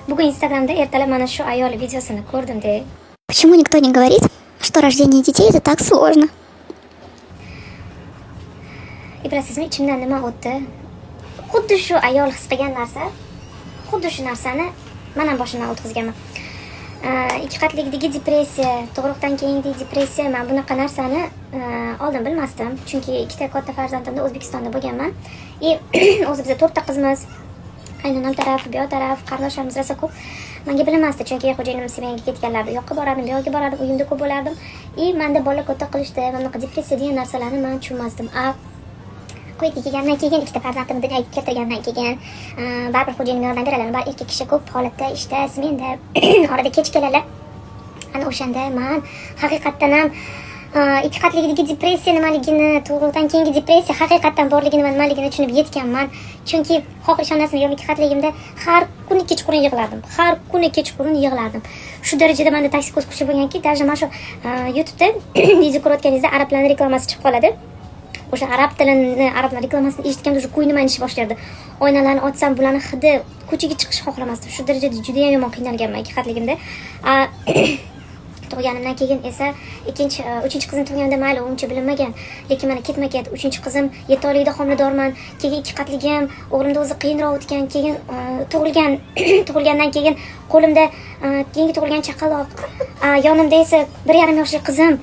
Bugun Instagramda ertalab mana shu ayol videosini ko'rdim-da. Почему никто не говорит, что rождение детей это так сложно? Bilasizmi, ichimdan nima o'tdi? Xuddi shu ayol his qilgan narsa, xuddi shu narsani men ham boshimdan o'tkazganman. Ikki qatlikdagi depressiya, tug'ruqdan keyingi depressiya, men bunaqa narsani oldin bilmasdim. Chunki ikkita katta farzandimda O'zbekistonda bo'lganman. O'zi biz 4 ta qizmiz. Qaynonam taraf, bu taraf, qarindoshlarimiz rosa ko'p. Menga bilinmasdi, chunki xo'jayinim Semenga ketganlarida yoqqa borardim, bu yoqqa borardim, uyimda ko'p bo'lardim. Menda bola katta qilishdi, mana bunaqa depressiya degan narsalarni men tushunmasdim. Qo'yib kelgandan keyin ikkita farzandimni dunyoga keltirgandan keyin baribir xo'jayinim yordam beradi. Baribir erkak kishi ko'p holatda, ishda, smenda, orada kech keladi. Ana o'shanda men haqiqatdan ham ikki qatlikdagi depressiya nimaligini, tug'ruqdan keyingi depressiya haqiqatdan borligini va nimaligini tushunib yetganman. Chunki xoh ishonasizmi, yo'q, ikki qatligimda har kuni kechqurun yig'lardim. Har kuni kechqurun yig'lardim. Shu darajada menda toksikoz kuchli bo'lganki, даже mana shu YouTube'da video ko'rayotganingizda arablarning reklamasi chiqib qoladi. O'sha arab reklamasini eshitganda o'sha ko'nglim aynishi boshlardi. Oynalarni ochsam, bularning hidi ko'chaga chiqish xohlamasdim. Shu darajada juda ham yomon qiynalganman ikki qatligimda. Tug'ganimdan keyin esa uchinchi qizim tug'ganda mayli, uncha bilinmagan, lekin mana ketma-ket uchinchi qizim 7 oylikda homiladorman. Keyin ikki qatligim, o'g'limda o'zi qiyinroq o'tgan, keyin tug'ilgandan keyin qo'limda keyingi tug'ilgan chaqaloq, yonimda esa 1,5 yoshli qizim.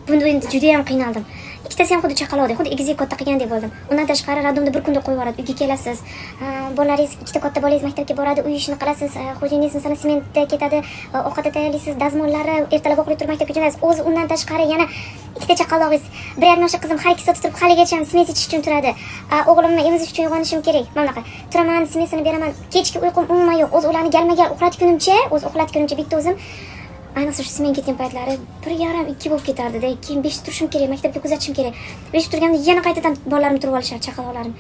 Bunda endi juda ham qiynaldim. Ikkitasi ham xuddi chaqaloqdek, xuddi egiziga katta qilgandek bo'ldim. Undan tashqari radomda bir kunda qo'yib yuboradi, uyga kelasiz. Bolalaringiz, ikkita katta bolangiz maktabga boradi, uy ishini qilasiz. Xo'jayingiz masalan sementda ketadi, ovqat tayyorlaysiz, dazmollari, ertalab o'qib turib maktabga jo'naysiz. O'zi undan tashqari yana ikkita chaqalog'ingiz, 1,5 yoshli qizim har ikki soat turib haligacha sement ichish uchun turadi. O'g'limni emizish uchun uyg'onishim kerak. Mana bunaqa. Turaman, sementini beraman. Kechki uyqum umuman yo'q. O'zi ularni galma-gal uxlatgunimcha bitta o'zim ayniqsa shu smen ketgan paytlari 1,5-2 bo'lib ketardi-da. Keyin 5 turishim kerak, maktabga kuzatishim kerak. 5 turganda yana qaytadan bolalarimni turib olishar, chaqaloqlarim.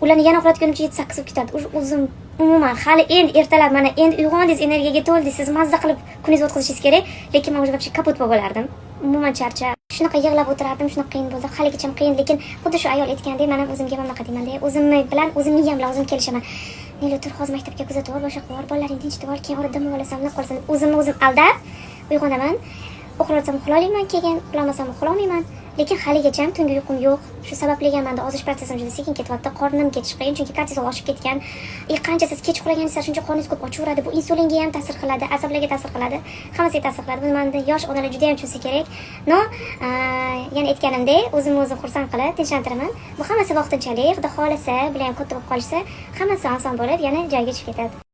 Ularni yana uxlatgunimcha 7-8 bo'lib ketadi. O'zim umuman hali endi ertalab mana endi uyg'ondingiz, energiyaga to'ldingiz, siz mazza qilib kuningizni o'tkazishingiz kerak, lekin men o'sha kaput bo'lib bo'lardim. Umuman charchab, shunaqa yig'lab o'tirardim, shunaqa qiyin bo'ldi. Haligacha qiyin, lekin xuddi shu ayol aytgandek, men ham o'zimga mana bunaqa deyman-da, o'zimni bilan o'zim miyam bilan o'zim kelishaman. Nega tur hozir maktabga kuzatib ol, boshqa qilib, bolalaring tinchitib ol, keyin orada dam olasan, nima qolasan deb o'zimni o'zim aldab uyg'onaman. Uxlasam uxlayman, keyin uxlamasam uxlamayman. Lekin haligacha tungi uyqum yo'q. Shu sababli ham menda ozish protsessim juda sekin ketyapti. Qornim ketish qiyin, chunki kortizol oshib ketgan. Qancha siz kech uxlaganingizda shuncha qorningiz ko'p ochaveradi. Bu insulinga ham ta'sir qiladi, asablarga ta'sir qiladi, hammasiga ta'sir qiladi. Buni menda yosh onalar juda ham tushunsa kerak. Yana aytganimdek, o'zimni xursand qilib tinchlantiraman. Bu hammasi vaqtinchalik, xudo xolasa, bular ham katta bo'lib qolsa, hammasi oson bo'lib, yana joyiga tushib ketadi.